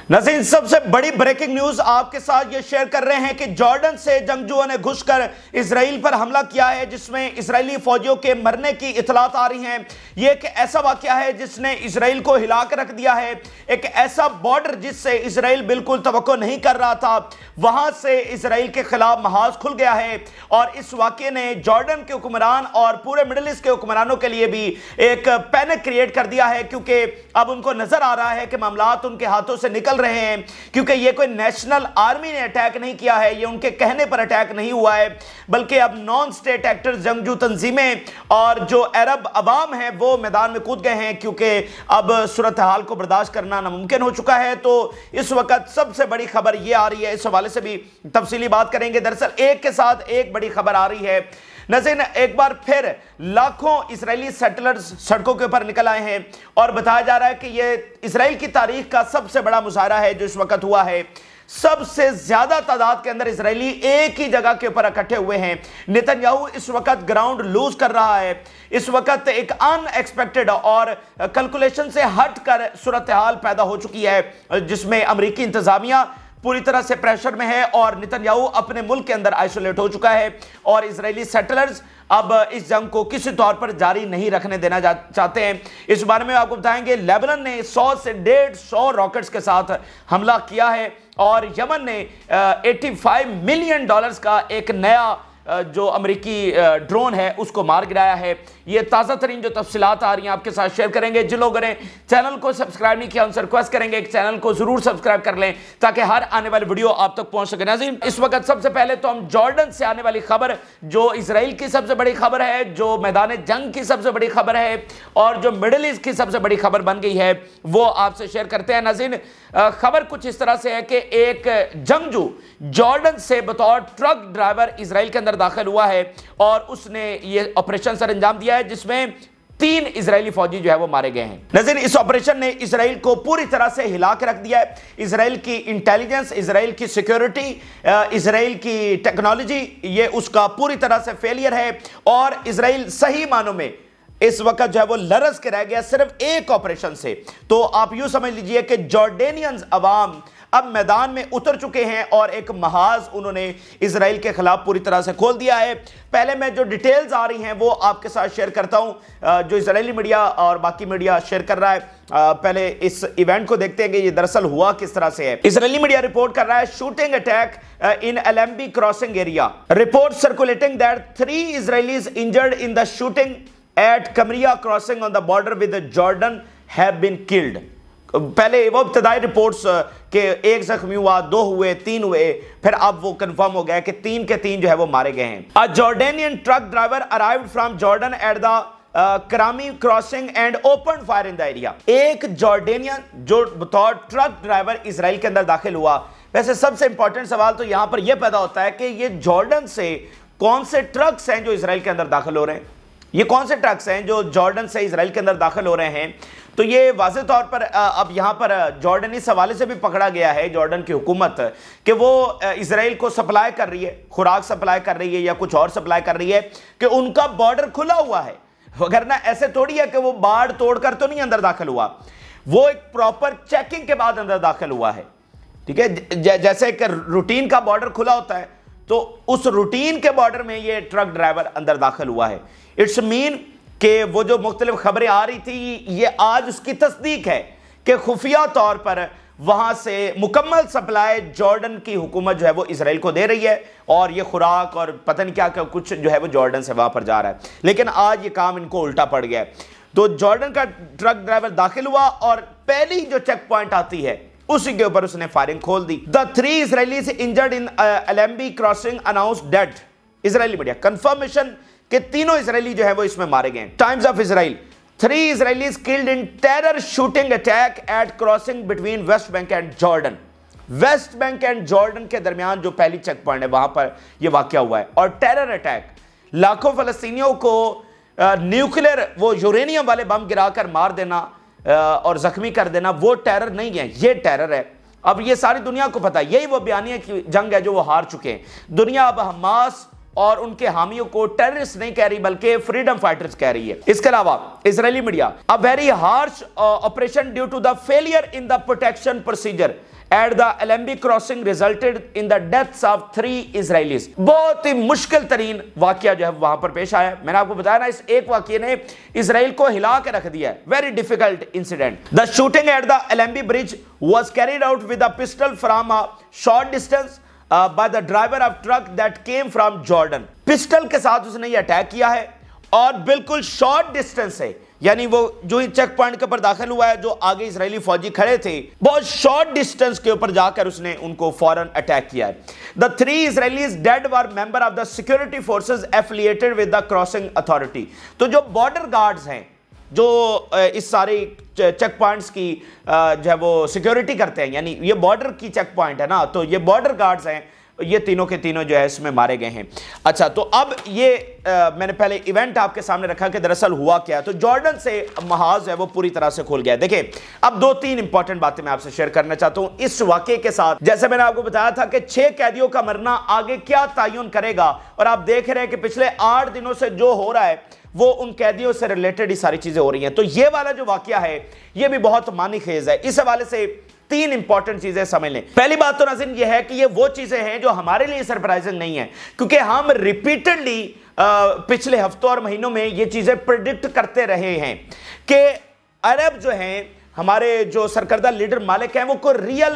नाज़रीन, सबसे बड़ी ब्रेकिंग न्यूज आपके साथ ये शेयर कर रहे हैं कि जॉर्डन से जंगजुओं ने घुसकर इजराइल पर हमला किया है, जिसमें इजरायली फौजियों के मरने की इतलात आ रही हैं। ये एक ऐसा वाकया है जिसने इजराइल को हिला कर रख दिया है। एक ऐसा बॉर्डर जिससे इजराइल बिल्कुल तवक्को नहीं कर रहा था, वहां से इजराइल के खिलाफ महाज खुल गया है। और इस वाकये ने जॉर्डन के हुक्मरान और पूरे मिडिल ईस्ट के हुक्मरानों के लिए भी एक पैनिक क्रिएट कर दिया है, क्योंकि अब उनको नजर आ रहा है कि मामलात उनके हाथों से निकल रहे हैं। क्योंकि ये कोई नेशनल आर्मी ने अटैक नहीं किया है, ये उनके कहने पर अटैक नहीं हुआ है, बल्कि अब नॉन स्टेट एक्टर्स, जंगजू तंजीमें और जो अरब अवाम है वो मैदान में कूद गए हैं, क्योंकि अब सूरत हाल को बर्दाश्त करना नामुमकिन हो चुका है। तो इस वक्त सबसे बड़ी खबर ये आ रही है, इस हवाले से भी तफसीली बात करेंगे। दरअसल एक के साथ एक बड़ी खबर आ रही है। नाज़रीन, एक बार फिर लाखों इजरायली सेटलर्स सड़कों के ऊपर निकल आए हैं और बताया जा रहा है कि यह इजराइल की तारीख का सबसे बड़ा मुजाहरा है जो इस वक्त हुआ है। सबसे ज्यादा तादाद के अंदर इजरायली एक ही जगह के ऊपर इकट्ठे हुए हैं। नेतन्याहू इस वक्त ग्राउंड लूज कर रहा है। इस वक्त एक अनएक्सपेक्टेड और कैलकुलेशन से हटकर सूरत हाल पैदा हो चुकी है, जिसमें अमेरिकी इंतजामिया पूरी तरह से प्रेशर में है और नेतन्याहू अपने मुल्क के अंदर आइसोलेट हो चुका है और इजरायली सेटलर्स अब इस जंग को किसी तौर पर जारी नहीं रखने देना चाहते हैं। इस बारे में आपको बताएंगे, लेबनान ने 100 से 150 रॉकेट्स के साथ हमला किया है और यमन ने $85 मिलियन का एक नया जो अमेरिकी ड्रोन है उसको मार गिराया है। ये ताज़ा तरीन जो तफसीलात आ रही हैं आपके साथ शेयर करेंगे। जिन लोगों ने चैनल को सब्सक्राइब नहीं किया उनसे रिक्वेस्ट करेंगे कि चैनल को जरूर सब्सक्राइब कर लें ताकि हर आने वाली वीडियो आप तक पहुंच सके। नाज़रीन, इस वक्त सबसे पहले तो हम जॉर्डन से आने वाली खबर, जो इजराइल की सबसे बड़ी खबर है, जो मैदान जंग की सबसे बड़ी खबर है और जो मिडिल ईस्ट की सबसे बड़ी खबर बन गई है, वो आपसे शेयर करते हैं। नाज़रीन, खबर कुछ इस तरह से है कि एक जंगजू जॉर्डन से बतौर ट्रक ड्राइवर इजराइल के अंदर दाखिल हुआ है और उसने ये ऑपरेशन सर अंजाम दिया है, जिसमें 3 इजरायली फौजी जो है वो मारे गए हैं। नाज़रीन, इस ऑपरेशन ने इजराइल को पूरी तरह से हिला के रख दिया है। इजराइल की इंटेलिजेंस, इजराइल की सिक्योरिटी, इजराइल की टेक्नोलॉजी, ये उसका पूरी तरह से फेलियर है और इजराइल सही मानों में इस वक्त जो है वो लरस के रह गया सिर्फ एक ऑपरेशन से। तो आप यूं समझ लीजिए कि जॉर्डेनियंस अवाम अब मैदान में उतर चुके हैं और एक महाज उन्होंने इजराइल के खिलाफ पूरी तरह से खोल दिया है। पहले मैं जो डिटेल्स आ रही हैं वो आपके साथ शेयर करता हूं, जो इजरायली मीडिया और बाकी मीडिया शेयर कर रहा है। पहले इस इवेंट को देखते हैं कि ये दरअसल हुआ किस तरह से है। इजरायली मीडिया रिपोर्ट कर रहा है, shooting attack in LMB crossing area, report circulating that 3 Israelis injured in the shooting at कमरिया crossing on the border with Jordan have been killed. पहले वो इब्तदाई रिपोर्ट्स के 1 जख्मी हुआ, 2 हुए, 3 हुए, फिर अब वो कंफर्म हो गया कि 3 के 3 जो है वो मारे गए हैं। A Jordanian truck driver arrived from Jordan at the Karameh crossing and open fire in the area. एक जॉर्डेनियन जो बतौर ट्रक ड्राइवर इजराइल के अंदर दाखिल हुआ। वैसे सबसे इंपॉर्टेंट सवाल तो यहां पर यह पैदा होता है कि ये जॉर्डन से कौन से ट्रक्स हैं जो इजराइल के अंदर दाखिल हो रहे हैं, ये कौन से ट्रक्स हैं जो जॉर्डन से इजराइल के अंदर दाखिल हो रहे हैं। तो ये वाज़ेह तौर पर अब यहाँ पर जॉर्डन इस हवाले से भी पकड़ा गया है, जॉर्डन की हुकूमत, कि वो इजराइल को सप्लाई कर रही है, खुराक सप्लाई कर रही है या कुछ और सप्लाई कर रही है, कि उनका बॉर्डर खुला हुआ है। वगरना ऐसे थोड़ी है कि वो बाड़ तोड़कर तो नहीं अंदर दाखिल हुआ, वो एक प्रॉपर चेकिंग के बाद अंदर दाखिल हुआ है। ठीक है, जैसे एक रूटीन का बॉर्डर खुला होता है तो उस रूटीन के बॉर्डर में ये ट्रक ड्राइवर अंदर दाखिल हुआ है। इट्स मीन कि वो जो मुख्तलिफ खबरें आ रही थी, ये आज उसकी तस्दीक है कि खुफिया तौर पर वहां से मुकम्मल सप्लाई जॉर्डन की हुकूमत जो है वो इजराइल को दे रही है और ये खुराक और पता नहीं क्या क्या कुछ जो है वो जॉर्डन से वहां पर जा रहा है। लेकिन आज ये काम इनको उल्टा पड़ गया। तो जॉर्डन का ट्रक ड्राइवर दाखिल हुआ और पहली जो चेक पॉइंट आती है उसी के ऊपर उसने फायरिंग खोल दी। The 3 Israelis injured in LMB crossing announced dead. Israeli media confirmation कि 3 इजरायली जो है वो इसमें मारे गए। Times of Israel, 3 Israelis killed in terror shooting attack at crossing between West Bank and Jordan। West Bank and Jordan के दरमियान जो पहली चेक पॉइंट है वहां पर यह वाकया हुआ है और टेरर अटैक, लाखों फलस्तीनियों को न्यूक्लियर वो यूरेनियम वाले बम गिराकर मार देना और जख्मी कर देना, वो टेरर नहीं है, ये टेरर है। अब ये सारी दुनिया को पता है, यही वो बयानिया की जंग है जो वो हार चुके हैं। दुनिया अब हमास اور ان کے حامیوں کو ٹیررسٹ نہیں کہہ رہی بلکہ فریڈم فائٹرز کہہ رہی ہے۔ اس کے علاوہ اسرائیلی media a very harsh operation due to the failure in the protection procedure at the Allenby crossing resulted in the deaths of 3 Israelis۔ بہت ہی مشکل ترین واقعہ جو ہے وہاں پر پیش آیا ہے۔ میں نے آپ کو بتایا نا، اس ایک واقعے نے اسرائیل کو ہلا کے رکھ دیا ہے۔ Very difficult incident۔ The shooting at the Allenby bridge was carried out with a pistol from a short distance by the driver of truck that came from Jordan۔ Pistol کے ساتھ اس نے یہ اٹیک کیا ہے اور بالکل شارٹ ڈسٹنس ہے، یعنی وہ جو ہی چیک پوائنٹ کے اوپر داخل ہوا ہے، جو آگے اسرائیلی فوجی کھڑے تھے، بہت شارٹ ڈسٹنس کے اوپر جا کر اس نے ان کو فوراً اٹیک کیا ہے۔ The 3 Israelis dead were member of the security forces affiliated with the crossing authority۔ تو جو بارڈر گارڈز ہیں جو اس سارے چیک پوائنٹس کی جو ہے وہ سیکیورٹی کرتے ہیں، یعنی یہ بارڈر کی چیک پوائنٹ ہے نا، تو یہ بارڈر گارڈز ہیں، یہ تینوں کے تینوں جو ہے اس میں مارے گئے ہیں۔ اچھا، تو اب یہ میں نے پہلے ایونٹ آپ کے سامنے رکھا کہ دراصل ہوا کیا ہے۔ تو جارڈن سے محاذ ہے وہ پوری طرح سے کھل گیا ہے۔ دیکھیں، اب 2-3 امپورٹنٹ باتیں میں آپ سے شیئر کرنا چاہتا ہوں اس واقعے کے ساتھ۔ جیسے میں نے آپ کو بتایا تھا کہ 6 قیدیوں کا مرنا آگے کیا تعین کرے گا، اور آپ دیکھ رہے ہیں کہ پچھلے 8 دنوں سے جو ہو رہا ہے وہ ان قیدیوں سے ریلیٹڈ ہی ساری چیزیں ہو رہی ہیں۔ تو یہ والا جو واقعہ ہے یہ بھی بہت معنی خیز ہے۔ اس حوالے سے 3 امپورٹنٹ چیزیں سمجھ لیں۔ پہلی بات تو ناظرین یہ ہے کہ یہ وہ چیزیں ہیں جو ہمارے لیے سرپرائزنگ نہیں ہیں، کیونکہ ہم ریپیٹڈلی پچھلے ہفتوں اور مہینوں میں یہ چیزیں پریڈکٹ کرتے رہے ہیں کہ عرب جو ہیں، ہمارے جو سرکردہ لیڈر مالک ہیں، وہ کوئی ریئل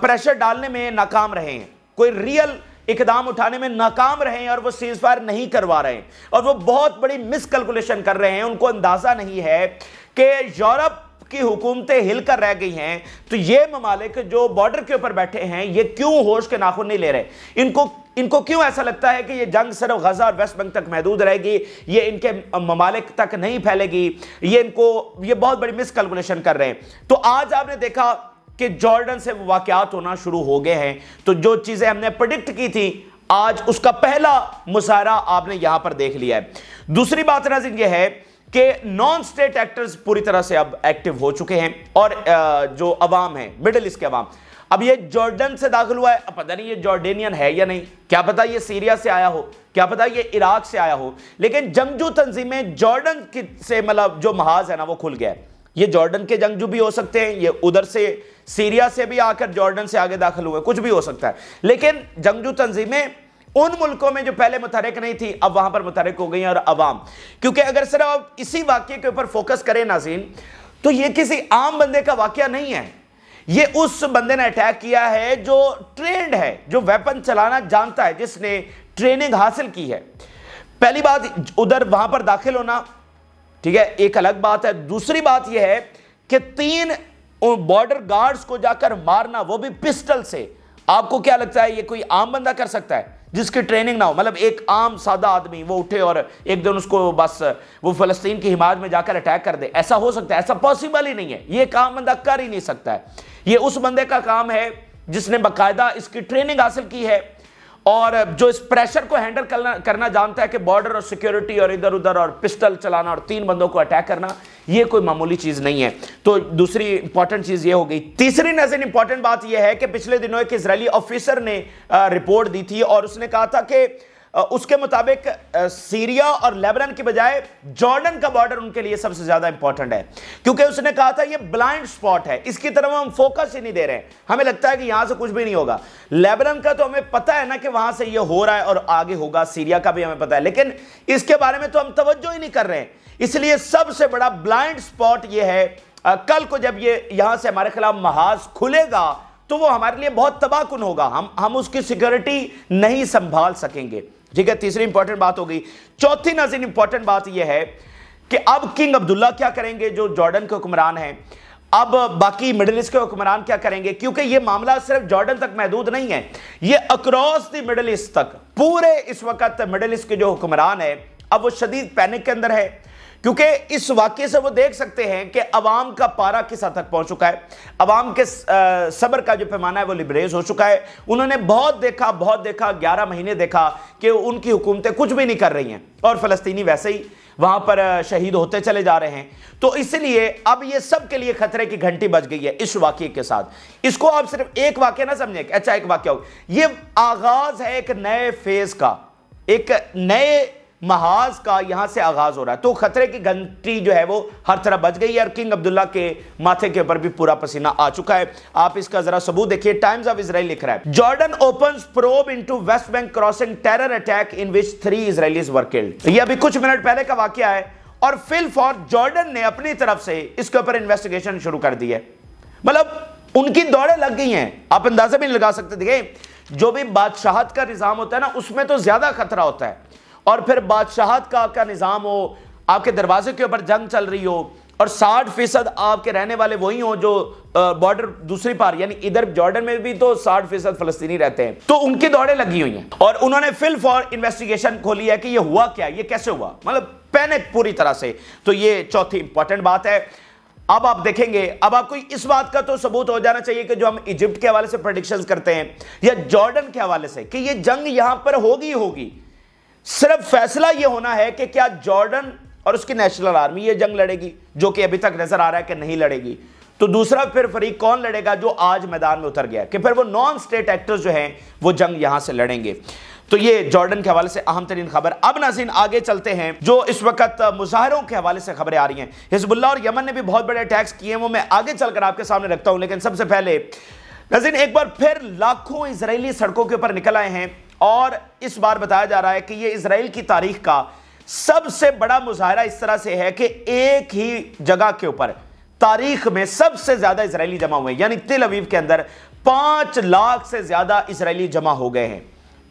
پریشر ڈالنے میں ناکام رہے ہیں، کوئی ریئل اقدام اٹھانے میں ناکام رہے ہیں، اور وہ سیز فائر نہیں کروا رہے ہیں، اور وہ بہت بڑی مس کیلکولیشن کر رہے ہیں۔ ان کو اندازہ نہیں ہے کہ یورپ کی حکومتیں ہل کر رہ گئی ہیں، تو یہ ممالک جو بارڈر کے اوپر بیٹھے ہیں یہ کیوں ہوش کے ناخن نہیں لے رہے؟ ان کو کیوں ایسا لگتا ہے کہ یہ جنگ صرف غزہ اور ویسٹ بینک تک محدود رہے گی، یہ ان کے ممالک تک نہیں پھیلے گی؟ یہ بہت بڑی مس کیلکولیشن کر رہے ہیں۔ تو آج آپ نے دیکھا کہ جارڈن سے واقعات ہونا شروع ہو گئے ہیں، تو جو چیزیں ہم نے پریڈکٹ کی تھی آج اس کا پہلا مظاہرہ آپ نے یہاں پر دیکھ لیا ہے۔ دوسری بات ناظرین یہ ہے کہ نان سٹیٹ ایکٹرز پوری طرح سے اب ایکٹیو ہو چکے ہیں، اور جو عوام ہیں، مڈل ایسٹ کے عوام، اب یہ جارڈن سے داخل ہوا ہے، اب پتہ نہیں یہ جارڈینین ہے یا نہیں، کیا پتہ یہ سیریا سے آیا ہو، کیا پتہ یہ عراق سے آیا ہو، لیکن جنگجو تنظیمیں جارڈن سے مطلب جو محاذ ہے نا وہ کھل گیا ہے۔ یہ جارڈن کے جنگجو بھی ہو سکتے ہیں، یہ ادھر سے سیریا سے بھی آ کر جارڈن سے آگے داخل ہوئے، کچھ بھی ہو سکتا ہے، لیکن جنگجو تنظیمیں ان ملکوں میں جو پہلے متحرک نہیں تھی اب وہاں پر متحرک ہو گئی ہیں، اور عوام، کیونکہ اگر صرف آپ اسی واقعے کے اوپر فوکس کریں ناظرین، تو یہ کسی عام بندے کا واقعہ نہیں ہے، یہ اس بندے نے اٹیک کیا ہے جو ٹرینڈ ہے، جو ویپن چلانا جانتا ہے، جس نے ٹریننگ حاصل کی ہے۔ پہلی بات ادھر وہاں پر داخل ہونا، ٹھیک ہے، ایک الگ بات ہے۔ دوسری بات یہ ہے کہ 3 بارڈر گارڈز کو جا کر مارنا، وہ بھی پسٹل سے۔ آپ کو کیا لگتا ہے یہ کوئی عام بندہ کر سکتا ہے جس کی ٹریننگ نہ ہو؟ مطلب ایک عام سادہ آدمی وہ اٹھے اور ایک دن اس کو بس وہ فلسطین کی حمایت میں جا کر اٹیک کر دے؟ ایسا ہو سکتا ہے؟ ایسا پاسبل ہی نہیں ہے، یہ ایک عام بندہ کر ہی نہیں سکتا ہے۔ یہ اس بندے کا کام ہے جس نے باقاعدہ اس کی ٹریننگ حاصل کی ہے، اور جو اس پریشر کو ہینڈل کرنا جانتا ہے کہ بارڈر اور سیکیورٹی اور ادھر ادھر اور پسٹل چلانا اور 3 بندوں کو اٹیک کرنا، یہ کوئی معمولی چیز نہیں ہے۔ تو دوسری امپورٹنٹ چیز یہ ہو گئی۔ تیسری نظر امپورٹنٹ بات یہ ہے کہ پچھلے دنوں ایک اسرائیلی آفیسر نے رپورٹ دی تھی، اور اس نے کہا تھا کہ اس کے مطابق سیریا اور لیبنان کی بجائے جارڈن کا بارڈر ان کے لیے سب سے زیادہ امپورٹنٹ ہے، کیونکہ اس نے کہا تھا یہ بلائنڈ سپاٹ ہے، اس کی طرف ہم فوکس ہی نہیں دے رہے ہیں، ہمیں لگتا ہے کہ یہاں سے کچھ بھی نہیں ہوگا۔ لیبنان کا تو ہمیں پتہ ہے نا کہ وہاں سے یہ ہو رہا ہے اور آگے ہوگا، سیریا کا بھی ہمیں پتہ ہے، لیکن اس کے بارے میں تو ہم توجہ ہی نہیں کر رہے ہیں۔ اس لیے سب سے بڑا بلائنڈ سپاٹ یہ ہے، کل کو جب یہ یہاں سے ہمارے خلاف محاذ کھلے گا تو وہ ہمارے لیے بہت تباہ کن ہوگا، ہم اس کی سیکیورٹی نہیں سنبھال سکیں گے، ٹھیک ہے۔ تیسری امپورٹنٹ بات ہو گئی۔ چوتھی ناظرین امپورٹنٹ بات یہ ہے کہ اب کنگ عبداللہ کیا کریں گے جو جارڈن کے حکمران ہیں، اب باقی مڈل ایسٹ کے حکمران کیا کریں گے، کیونکہ یہ معاملہ صرف جارڈن تک محدود نہیں ہے، یہ اکراس دی مڈل ایسٹ تک، پورے اس وقت مڈل ایسٹ کے جو حکمران ہے اب وہ شدید پینک کے اندر ہے، کیونکہ اس واقعے سے وہ دیکھ سکتے ہیں کہ عوام کا پارا کس حد تک پہنچ چکا ہے، عوام کے صبر کا جو پیمانہ ہے وہ لبریز ہو چکا ہے۔ انہوں نے بہت دیکھا 11 مہینے دیکھا کہ ان کی حکومتیں کچھ بھی نہیں کر رہی ہیں، اور فلسطینی ویسے ہی وہاں پر شہید ہوتے چلے جا رہے ہیں۔ تو اس لیے اب یہ سب کے لیے خطرے کی گھنٹی بج گئی ہے اس واقعے کے ساتھ۔ اس کو آپ صرف ایک واقعہ نہ سمجھیں کہ اچھا ایک واقعہ ہو، یہ آغاز ہے ایک نئے فیز کا، ایک نئے محاذ کا یہاں سے آغاز ہو رہا ہے. تو خطرے کی گھنٹی جو ہے وہ ہر طرف بج گئی ہے اور کنگ عبداللہ کے ماتھے کے اوپر بھی پورا پسینہ آ چکا ہے. آپ اس کا ذرا ثبوت دیکھیے. ٹائمز آف اسرائیل لکھ رہا ہے Jordan opens probe into West Bank crossing terror attack in which 3 Israelis were killed. یہ ابھی کچھ منٹ پہلے کا واقعہ ہے اور فی الفور جارڈن نے اپنی طرف سے اس کے اوپر انویسٹیگیشن شروع کر دی ہے. مطلب ان کی دوڑیں لگ گئی ہیں. آپ اندازہ بھی نہیں لگا سکتے. دیکھیں جو بھی بادشاہت کا نظام ہوتا ہے نا اس میں تو زیادہ خطرہ ہوتا ہے, اور پھر بادشاہت کا نظام ہو, آپ کے دروازے کے اوپر جنگ چل رہی ہو اور 60% آپ کے رہنے والے وہی ہوں جو بارڈر دوسری پار, یعنی ادھر جارڈن میں بھی تو 60% فلسطینی رہتے ہیں, تو ان کی دوڑیں لگی ہوئی ہیں اور انہوں نے فل فور انویسٹیگیشن کھولی ہے کہ یہ ہوا کیا, یہ کیسے ہوا, مطلب پینک پوری طرح سے. تو یہ چوتھی امپورٹنٹ بات ہے. اب آپ دیکھیں گے, اب آپ کو اس بات کا تو ثبوت ہو جانا چاہیے کہ جو ہم ایجپٹ کے حوالے سے پریڈکشنز کرتے ہیں یا جارڈن کے حوالے سے کہ یہ جنگ یہاں پر ہوگی, صرف فیصلہ یہ ہونا ہے کہ کیا جارڈن اور اس کی نیشنل آرمی یہ جنگ لڑے گی, جو کہ ابھی تک نظر آ رہا ہے کہ نہیں لڑے گی. تو دوسرا پھر فریق کون لڑے گا جو آج میدان میں اتر گیا کہ پھر وہ نان سٹیٹ ایکٹرز جو ہیں وہ جنگ یہاں سے لڑیں گے. تو یہ جارڈن کے حوالے سے اہم ترین خبر. اب ناظرین آگے چلتے ہیں جو اس وقت مظاہروں کے حوالے سے خبریں آ رہی ہیں. حزب اللہ اور یمن نے بھی بہت بڑے اٹیکس کیے ہیں, وہ میں آگے چل کر آپ کے سامنے رکھتا ہوں, لیکن سب سے پہلے ناظرین ایک بار پھر لاکھوں اسرائیلی سڑکوں کے اوپر نکل آئے ہیں اور اس بار بتایا جا رہا ہے کہ یہ اسرائیل کی تاریخ کا سب سے بڑا مظاہرہ اس طرح سے ہے کہ ایک ہی جگہ کے اوپر تاریخ میں سب سے زیادہ اسرائیلی جمع ہوئے ہیں, یعنی تل ابیب کے اندر 5 لاکھ سے زیادہ اسرائیلی جمع ہو گئے ہیں.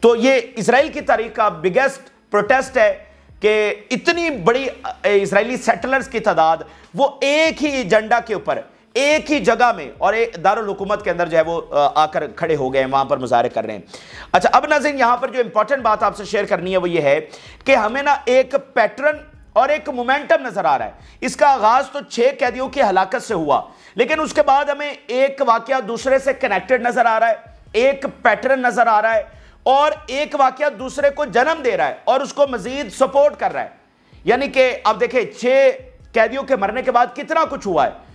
تو یہ اسرائیل کی تاریخ کا بگیسٹ پروٹیسٹ ہے کہ اتنی بڑی اسرائیلی سیٹلرز کی تعداد وہ ایک ہی ایجنڈا کے اوپر ایک ہی جگہ میں اور ایک دارالحکومت کے اندر جو ہے وہ آ کر کھڑے ہو گئے ہیں, وہاں پر مظاہرے کر رہے ہیں. اچھا اب ناظرین یہاں پر جو امپورٹنٹ بات آپ سے شیئر کرنی ہے وہ یہ ہے کہ ہمیں نا ایک پیٹرن اور ایک مومنٹم نظر آ رہا ہے. اس کا آغاز تو 6 قیدیوں کی ہلاکت سے ہوا, لیکن اس کے بعد ہمیں ایک واقعہ دوسرے سے کنیکٹڈ نظر آ رہا ہے, ایک پیٹرن نظر آ رہا ہے اور ایک واقعہ دوسرے کو جنم دے رہا ہے اور اس کو مزید سپورٹ کر رہا ہے. یعنی کہ آپ دیکھیں 6 قیدیوں کے مرنے کے بعد کتنا کچھ ہوا ہے.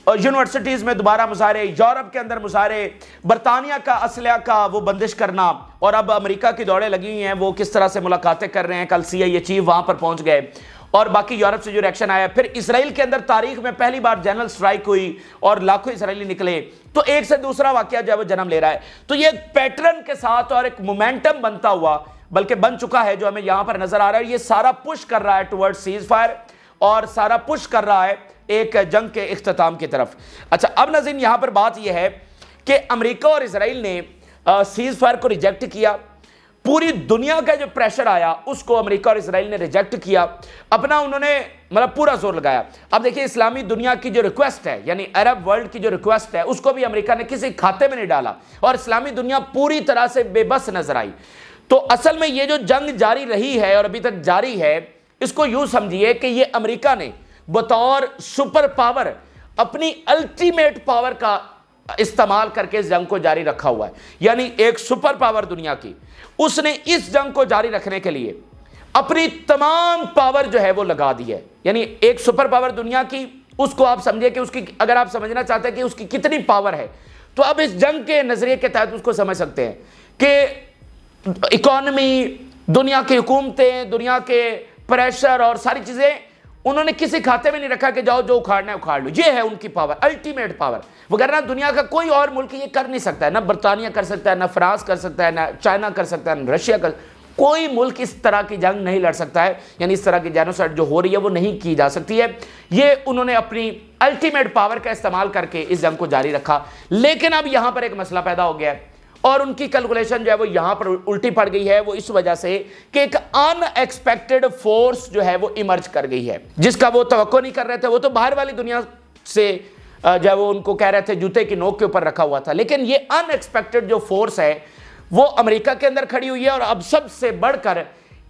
یونیورسٹیز میں دوبارہ مظاہرے, یورپ کے اندر مظاہرے, برطانیہ کا اسلحہ کا وہ بندش کرنا, اور اب امریکہ کی دوڑیں لگی ہوئی ہیں وہ کس طرح سے ملاقاتیں کر رہے ہیں. کل CIA چیف وہاں پر پہنچ گئے اور باقی یورپ سے جو ریاکشن آیا. پھر اسرائیل کے اندر تاریخ میں پہلی بار جنرل سٹرائک ہوئی اور لاکھوں اسرائیلی نکلے. تو ایک سے دوسرا واقعہ جو ہے وہ جنم لے رہا ہے. تو یہ ایک پیٹرن کے ساتھ اور ایک مومنٹم بنتا ہوا بلکہ بن چکا ہے جو ہمیں یہاں پر نظر آ رہا ہے. یہ سارا پش کر رہا ہے ٹورڈ سیز فائر اور سارا پش کر رہا ہے ایک جنگ کے اختتام کی طرف. اچھا اب ناظرین یہاں پر بات یہ ہے کہ امریکہ اور اسرائیل نے سیز فائر کو ریجیکٹ کیا. پوری دنیا کا جو پریشر آیا اس کو امریکہ اور اسرائیل نے ریجیکٹ کیا. اپنا انہوں نے مطلب پورا زور لگایا. اب دیکھیں اسلامی دنیا کی جو ریکویسٹ ہے, یعنی عرب ورلڈ کی جو ریکویسٹ ہے, اس کو بھی امریکہ نے کسی کھاتے میں نہیں ڈالا اور اسلامی دنیا پوری طرح سے بے بس نظر آئی. تو اصل میں یہ جو جنگ جاری رہی ہے اور ابھی تک جاری ہے, اس کو یوں سمجھیے کہ یہ امریکہ نے بطور سپر پاور اپنی الٹیمیٹ پاور کا استعمال کر کے اس جنگ کو جاری رکھا ہوا ہے. یعنی ایک سپر پاور دنیا کی, اس نے اس جنگ کو جاری رکھنے کے لیے اپنی تمام پاور جو ہے وہ لگا دی ہے. یعنی ایک سپر پاور دنیا کی, اس کو آپ سمجھے کہ اس کی, اگر آپ سمجھنا چاہتے ہیں کہ اس کی کتنی پاور ہے, تو اب اس جنگ کے نظریے کے تحت اس کو سمجھ سکتے ہیں کہ اکانومی, دنیا کی حکومتیں, دنیا کے پریشر اور ساری چیزیں انہوں نے کسی کھاتے میں نہیں رکھا کہ جاؤ جو اکھاڑنا ہے اکھاڑ لو. یہ ہے ان کی پاور, الٹیمیٹ پاور. وغیرہ دنیا کا کوئی اور ملک یہ کر نہیں سکتا ہے. نہ برطانیہ کر سکتا ہے, نہ فرانس کر سکتا ہے, نہ چائنا کر سکتا ہے, نہ رشیا کر. کوئی ملک اس طرح کی جنگ نہیں لڑ سکتا ہے. یعنی اس طرح کی جینوسائیڈ جو ہو رہی ہے وہ نہیں کی جا سکتی ہے. یہ انہوں نے اپنی الٹیمیٹ پاور کا استعمال کر کے اس جنگ کو جاری رکھا. لیکن اب یہاں پر ایک مسئلہ پیدا ہو گیا ہے اور ان کی کیلکولیشن جو ہے وہ یہاں پر الٹی پڑ گئی ہے. وہ اس وجہ سے کہ ایک ان ایکسپیکٹڈ فورس جو ہے وہ ایمرج کر گئی ہے, جس کا وہ توقع نہیں کر رہے تھے. وہ تو باہر والی دنیا سے جو ہے وہ ان کو کہہ رہے تھے جوتے کی نوک کے اوپر رکھا ہوا تھا, لیکن یہ ان ایکسپیکٹڈ جو فورس ہے وہ امریکہ کے اندر کھڑی ہوئی ہے اور اب سب سے بڑھ کر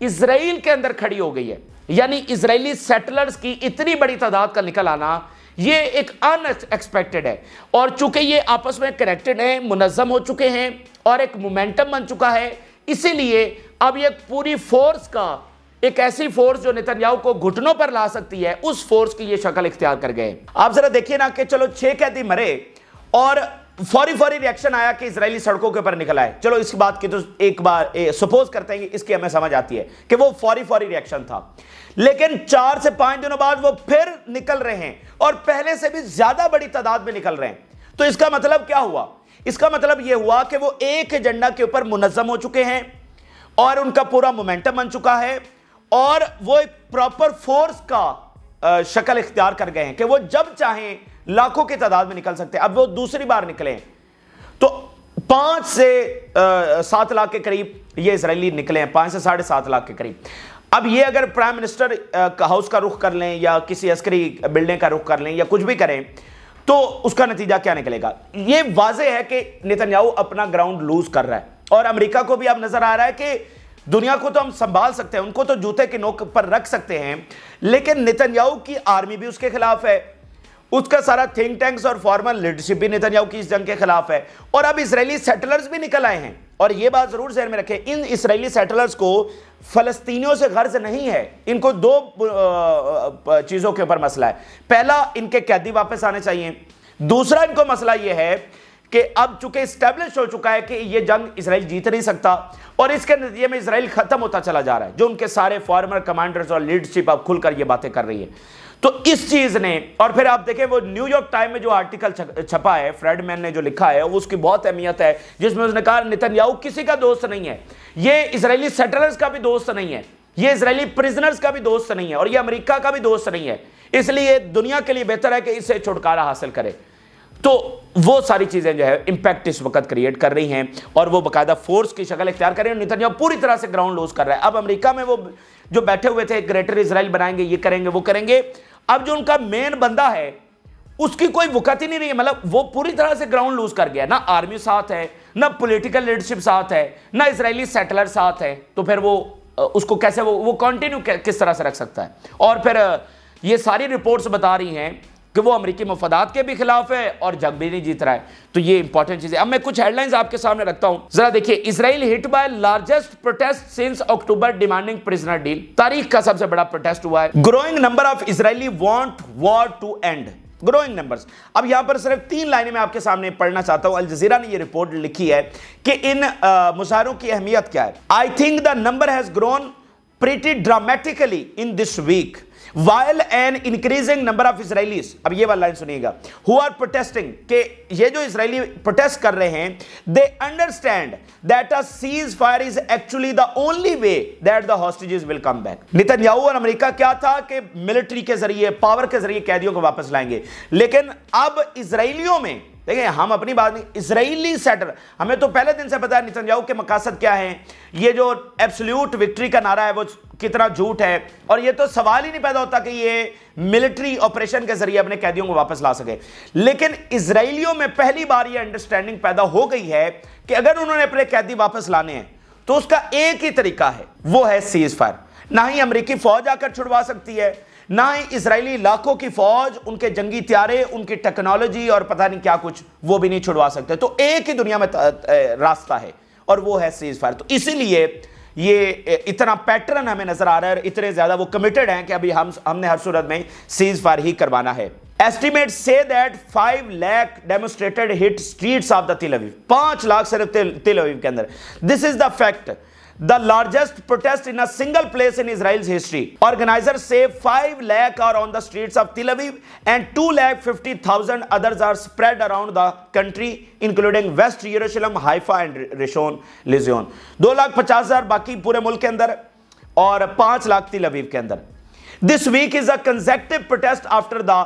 اسرائیل کے اندر کھڑی ہو گئی ہے. یعنی اسرائیلی سیٹلرز کی اتنی بڑی تعداد کا نکل آنا یہ ایک ان ایکسپیکٹڈ ہے. اور چونکہ یہ آپس میں کنیکٹڈ ہیں, منظم ہو چکے ہیں اور ایک مومنٹم بن چکا ہے, اسی لیے اب یہ پوری فورس کا, ایک ایسی فورس جو نتنیاہو کو گھٹنوں پر لا سکتی ہے, اس فورس کی یہ شکل اختیار کر گئے. آپ ذرا دیکھیے نا کہ چلو 6 قیدی مرے اور फौरी रिएक्शन आया कि इजरायली सड़कों के ऊपर निकला है। चलो इस बात की तो एक बार सपोज करते हैं कि इसकी हमें समझ आती है कि वो फौरी रिएक्शन था, लेकिन 4 से 5 दिनों बाद वो फिर निकल रहे हैं और पहले से भी ज्यादा बड़ी तादाद में निकल रहे हैं। तो इसका मतलब क्या हुआ? इसका मतलब यह हुआ कि वो एक एजेंडा के ऊपर मुनज़्ज़म हो चुके हैं और उनका पूरा मोमेंटम बन चुका है और वो एक प्रॉपर फोर्स का शक्ल इख्तियार कर गए हैं कि वो जब चाहें लाखों की तादाद में निकल सकते हैं। अब वो दूसरी बार निकले हैं तो 5 से 7 लाख के करीब ये इजरायली निकले हैं, 5 से 7.5 लाख के करीब। अब ये अगर प्राइम मिनिस्टर हाउस का रुख कर लें या किसी अस्करी बिल्डिंग का रुख कर लें या कुछ भी करें तो उसका नतीजा क्या निकलेगा? ये वाज़ेह है कि नेतन्याहू अपना ग्राउंड लूज कर रहा है और अमेरिका को भी अब नजर आ रहा है कि दुनिया को तो हम संभाल सकते हैं, उनको तो जूते की नोक पर रख सकते हैं, लेकिन नेतन्याहू की आर्मी भी उसके खिलाफ है, उसका सारा थिंक टैंक्स और फॉर्मल लीडरशिप भी नेतन्याहू की इस जंग के खिलाफ है और अब इजरायली सेटलर्स भी निकल आए हैं। और यह बात जरूर ज़हन में रखें, इन इजरायली सेटलर्स को फलस्तीनियों से गर्ज नहीं है। इनको 2 चीजों के ऊपर मसला है। पहला, इनके कैदी वापस आने चाहिए। दूसरा, इनको मसला यह है कि अब चूंकि स्टैब्लिश हो चुका है कि यह जंग इसराइल जीत नहीं सकता और इसके नतीजे में इसराइल खत्म होता चला जा रहा है, जो उनके सारे फॉर्मर कमांडर्स और लीडरशिप अब खुलकर ये बातें कर रही है। तो इस चीज ने, और फिर आप देखें वो न्यूयॉर्क टाइम में जो आर्टिकल छपा है, फ्रेडमैन ने जो लिखा है, उसकी बहुत अहमियत है, जिसमें उसने कहा नेतन्याहू किसी का दोस्त नहीं है, ये इजरायली सेटलर्स का भी दोस्त नहीं है, ये इजरायली प्रिजनर्स का भी दोस्त नहीं है और ये अमेरिका का भी दोस्त नहीं है, इसलिए दुनिया के लिए बेहतर है कि इससे छुटकारा हासिल करे। तो वो सारी चीजें जो है इंपैक्ट इस वक्त क्रिएट कर रही हैं और वो बाकायदा फोर्स की शक्ल इख्तियार कर रही है। नेतन्याहू पूरी तरह से ग्राउंड लूज कर रहा है। अब अमेरिका में वो जो बैठे हुए थे ग्रेटर इजराइल बनाएंगे, ये करेंगे, वो करेंगे, अब जो उनका मेन बंदा है उसकी कोई वक़्त ही नहीं रही है। मतलब वो पूरी तरह से ग्राउंड लूज कर गया, ना आर्मी साथ है, ना पॉलिटिकल लीडरशिप साथ है, ना इजरायली सेटलर साथ है। तो फिर वो उसको कैसे वो कंटिन्यू किस तरह से रख सकता है? और फिर ये सारी रिपोर्ट्स बता रही हैं कि वो अमेरिकी मफादात के भी खिलाफ है और जंग भी नहीं जीत रहा है। तो ये इंपॉर्टेंट चीज है। अब मैं कुछ हेडलाइंस आपके सामने रखता हूं, जरा देखिए। Israel hit by largest protest since October demanding prisoner deal. तारीख का सबसे बड़ा प्रोटेस्ट हुआ है। Growing number of Israeli want war to end. Growing numbers. अब यहां पर सिर्फ 3 लाइनें मैं आपके सामने पढ़ना चाहता हूं। अल जज़ीरा ने ये रिपोर्ट लिखी है कि इन मुजाहरों की अहमियत क्या है। I think the number has grown pretty dramatically in this week while an increasing number of Israelis, अब ये वाला लाइन सुनिएगा, who are protesting, कि ये जो इजरायली प्रोटेस्ट कर रहे हैं, they understand that a ceasefire is actually the only way that the hostages will come back। Netanyahu और अमेरिका क्या था कि मिलिट्री के जरिए, पावर के जरिए कैदियों को वापस लाएंगे, लेकिन अब इजरायलियों में देखिए, हम अपनी बात नहीं, इजरायली सेटलर, हमें तो पहले दिन से पता है नेतन्याहू के मकासद क्या है। ये जो एब्सोल्यूट विक्ट्री का नारा है वो कितना झूठ है और ये तो सवाल ही नहीं पैदा होता कि ये मिलिट्री ऑपरेशन के जरिए अपने कैदियों को वापस ला सके। लेकिन इजरायलियों में पहली बार ये अंडरस्टैंडिंग पैदा हो गई है कि अगर उन्होंने अपने कैदी वापस लाने हैं तो उसका एक ही तरीका है, वो है सीज फायर। ना ही अमेरिकी फौज आकर छुड़वा सकती है, ना ही इजरायली लाखों की फौज, उनके जंगी त्यारे, उनकी टेक्नोलॉजी और पता नहीं क्या कुछ, वो भी नहीं छुड़वा सकते। तो एक ही दुनिया में रास्ता है और वो है सीज फायर। तो इसीलिए ये इतना पैटर्न हमें नजर आ रहा है, इतने ज्यादा वो कमिटेड हैं कि अभी हमने हर सूरत में सीज फायर ही करवाना है। Estimate say that 5 lakh demonstrated hit streets of the तेल अवीव। 5 लाख सिर्फ तेल अवीव के अंदर। This is the fact, the largest protest in a single place in Israel's history. Organizers say 5 lakh are on the streets of Tel Aviv and 250,000 others are spread around the country, including West Jerusalem, Haifa and Rishon LeZion. 2,50,000 बाकी पूरे मुल्क के अंदर और 5 लाख तेल अवीव के अंदर। This week is a consecutive protest after the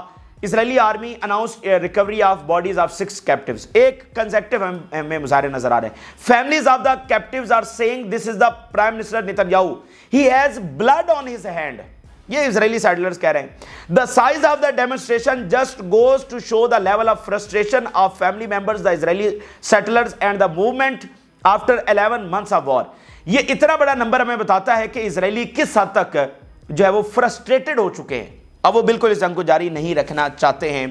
Israeli army announced a recovery of bodies of 6 captives. एक consecutive हमें मुजाहरे नजर आ रहे हैं। Families of the captives are saying this is the Prime Minister Netanyahu. He has blood on his hand. ये Israeli settlers कह रहे हैं। The size of the demonstration just goes to show the level of frustration of family members, the Israeli settlers and the movement after 11 months of war. ये इतना बड़ा number हमें बताता है कि इजरायली किस हद तक जो है वो फ्रस्ट्रेटेड हो चुके हैं। अब वो बिल्कुल इस जंग को जारी नहीं रखना चाहते हैं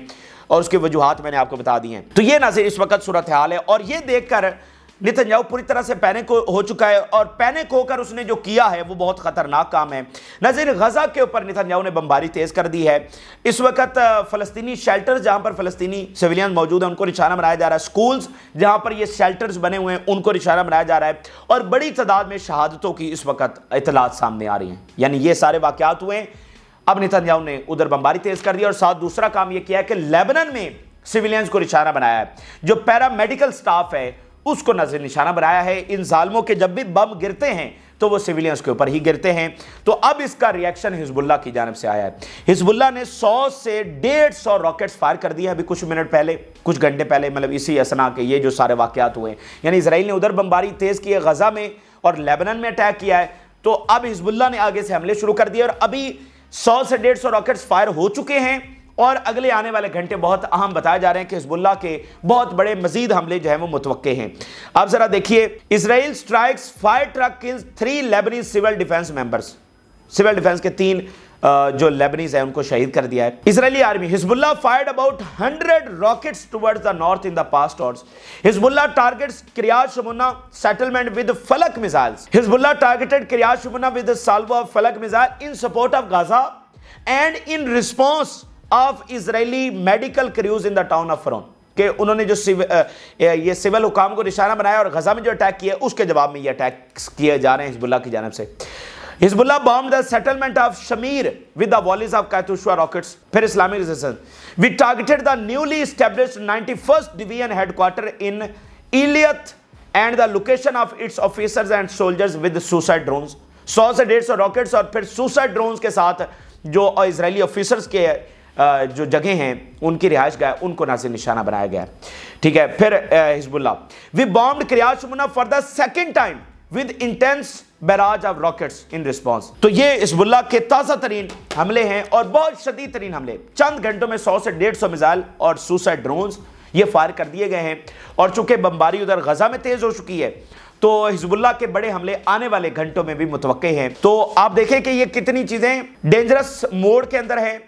और उसकी वजूहात मैंने आपको बता दी हैं। तो ये नाज़रीन इस वक्त सूरत हाल है और ये देखकर नेतन्याहू पूरी तरह से पैनिक हो चुका है और पैनिक होकर उसने जो किया है वो बहुत खतरनाक काम है। नाज़रीन, गजा के ऊपर नेतन्याहू ने बमबारी तेज कर दी है। इस वक्त फलस्तीनी शेल्टर्स जहां पर फलस्तीनी सिविलियन मौजूद हैं उनको निशाना बनाया जा रहा है, स्कूल्स जहां पर ये शेल्टर्स बने हुए हैं उनको निशाना बनाया जा रहा है और बड़ी तादाद में शहादतों की इस वक्त इतलात सामने आ रही हैं। यानी ये सारे वाकयात हुए। अब नेतन्याहू ने उधर बमबारी तेज कर दी और साथ दूसरा काम ये किया है कि लेबनान में सिविलियंस को निशाना बनाया है। जो पैरामेडिकल स्टाफ है उसको नजर निशाना बनाया है। इन जालिमों के जब भी बम गिरते हैं तो वो सिविलियंस के ऊपर ही गिरते हैं। तो अब इसका रिएक्शन हिजबुल्लाह की जानिब से आया है। हिजबुल्लाह ने 100 से 150 रॉकेट्स फायर कर दिए अभी कुछ मिनट पहले, कुछ घंटे पहले, मतलब इसी असना के ये जो सारे वाकयात हुए। यानी इजराइल ने उधर बमबारी तेज की है गजा में और लेबनान में अटैक किया है। तो अब हिजबुल्लाह ने आगे से हमले शुरू कर दिए और अभी 100 से 150 रॉकेट्स फायर हो चुके हैं और अगले आने वाले घंटे बहुत अहम बताए जा रहे हैं कि हिजबुल्लाह के बहुत बड़े मजीद हमले जो है वो मुतवक्के हैं। अब जरा देखिए, Israel strikes fire truck kills 3 Lebanese civil defence members. Civil defence के 3 जो लेबनीज है उनको शहीद कर दिया है Israeli army. Hezbollah fired about 100 rockets towards the north in the past hours. Hezbollah targets Kiryat Shmona settlement with Falaq missiles. Hezbollah targeted Kiryat Shmona with salvo of Falaq missile in support of Gaza and in response of Israeli medical crews in the town of Froun. कि उन्होंने जो ये civil हुकाम को निशाना बनाया और गजा में जो अटैक किया उसके जवाब में ये अटैक किए जा रहे हैं हिजबुल्लाह की जानिब से। Hezbollah bomb the settlement of Shamir with the volleys of Katyusha rockets. फिर Islamic resistance we targeted the newly established 91st division headquarter in Ayelet and the location of its officers and soldiers with suicide drones. 100 से 150 rockets और फिर suicide drones के साथ जो Israeli officers के जो जगह हैं उनकी रिहाइश गाह उनको नाज़िर निशाना बनाया गया। ठीक है, फिर Hezbollah we bombed Kiryat Shmona for the second time with intense barrage of rockets in response. तो ये हिजबुल्लाह के ताज़ा तरीन हमले हैं और बहुत शदीद तरीन हमले। चंद घंटों में 100 से 150 मिसाइल और सुसाइड ड्रोन्स ये फायर कर दिए गए हैं और चूंकि बमबारी उधर गजा में तेज हो चुकी है तो हिजबुल्लाह के बड़े हमले आने वाले घंटों में भी मुतवक्के हैं। तो आप देखें कि ये कितनी चीज़ें डेंजरस मोड के अंदर हैं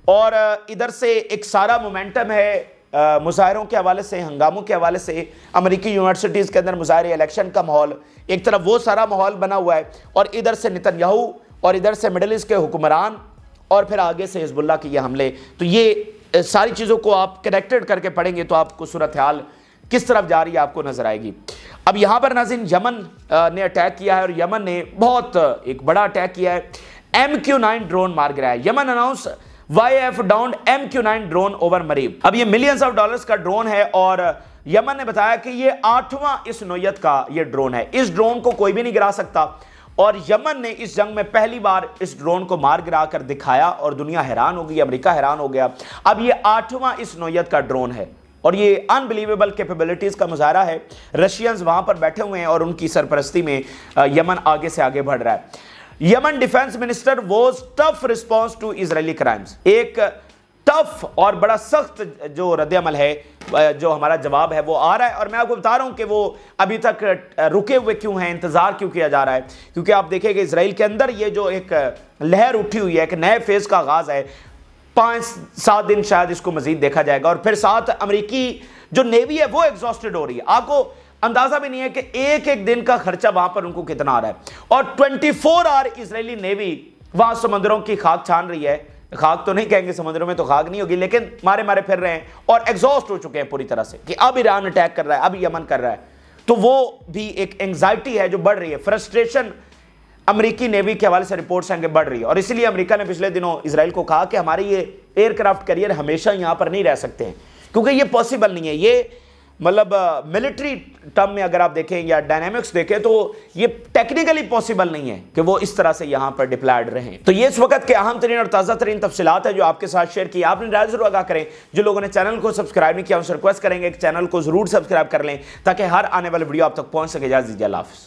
और इधर से एक सारा मोमेंटम है मुजाहरों के हवाले से, हंगामों के हवाले से, अमेरिकी यूनिवर्सिटीज़ के अंदर मुजाहरे, इलेक्शन का माहौल, एक तरफ वो सारा माहौल बना हुआ है और इधर से नेतन्याहू और इधर से मिडल ईस्ट के हुक्मरान और फिर आगे से हिजबुल्लाह के ये हमले। तो ये सारी चीज़ों को आप कनेक्टेड करके पढ़ेंगे तो आपको सूरत हाल किस तरफ जा रही है आपको नजर आएगी। अब यहाँ पर नाज़रीन यमन ने अटैक किया है और यमन ने बहुत एक बड़ा अटैक किया है। MQ-9 ड्रोन मार गिराया है। Yemen announce YF down MQ-9 drone over Marib. अब ये मिलियंस ऑफ डॉलर्स का ड्रोन है और यमन ने बताया कि ये 8वां इस नौयत का ये ड्रोन है। इस ड्रोन को कोई भी नहीं गिरा सकता और यमन ने इस जंग में पहली बार इस ड्रोन को मार गिरा कर दिखाया और दुनिया हैरान हो गई, अमेरिका हैरान हो गया। अब ये 8वां इस नौयत का ड्रोन है और ये अनबिलीवेबल कैपेबिलिटीज का मुजाहरा है। रशियंस वहां पर बैठे हुए हैं और उनकी सरपरस्ती में यमन आगे से आगे बढ़ रहा है। Yemen defence minister vows tough response to Israeli crimes. एक टफ और बड़ा सख्त जो रद्द-ए-अमल है, जो हमारा जवाब है वो आ रहा है और मैं आपको बता रहा हूं कि वो अभी तक रुके हुए क्यों हैं, इंतजार क्यों किया जा रहा है। क्योंकि आप देखेंगे इजराइल के अंदर ये जो एक लहर उठी हुई है, एक नए फेज का आगाज है। 5-7 दिन शायद इसको मजीद देखा जाएगा और फिर साथ अमेरिकी जो नेवी है वो एग्जॉस्टेड हो रही है। आपको अंदाजा भी नहीं है कि एक एक दिन का खर्चा वहां पर उनको कितना आ रहा है और 24 आवर इजरायली नेवी वहां समुद्रों की खाक छान रही है। खाक तो नहीं कहेंगे, समुद्रों में तो खाक नहीं होगी, लेकिन मारे मारे फिर रहे हैं और एग्जॉस्ट हो चुके हैं पूरी तरह से कि अब ईरान अटैक कर रहा है, अब यमन कर रहा है। तो वो भी एक एंग्जाइटी है जो बढ़ रही है, फ्रस्ट्रेशन अमेरिकी नेवी के हवाले से रिपोर्ट्स आगे बढ़ रही है और इसलिए अमेरिका ने पिछले दिनों इजराइल को कहा कि हमारे ये एयरक्राफ्ट कैरियर हमेशा यहां पर नहीं रह सकते हैं क्योंकि ये पॉसिबल नहीं है। ये मतलब मिलिट्री टर्म में अगर आप देखें या डायनामिक्स देखें तो ये टेक्निकली पॉसिबल नहीं है कि वो इस तरह से यहां पर डिप्लॉयड रहें। तो ये इस वक्त के अहम तरीन और ताज़ा तरीन तफसीलात है जो आपके साथ शेयर की। आपने राय जरूर आगाह करें। जो लोगों ने चैनल को सब्सक्राइब नहीं किया उनसे रिक्वेस्ट करेंगे कि चैनल को जरूर सब्सक्राइब कर लें ताकि हर आने वाली वीडियो आप तक पहुंच सके। इजाज़त दीजिए, अल्लाह हाफ़िज़।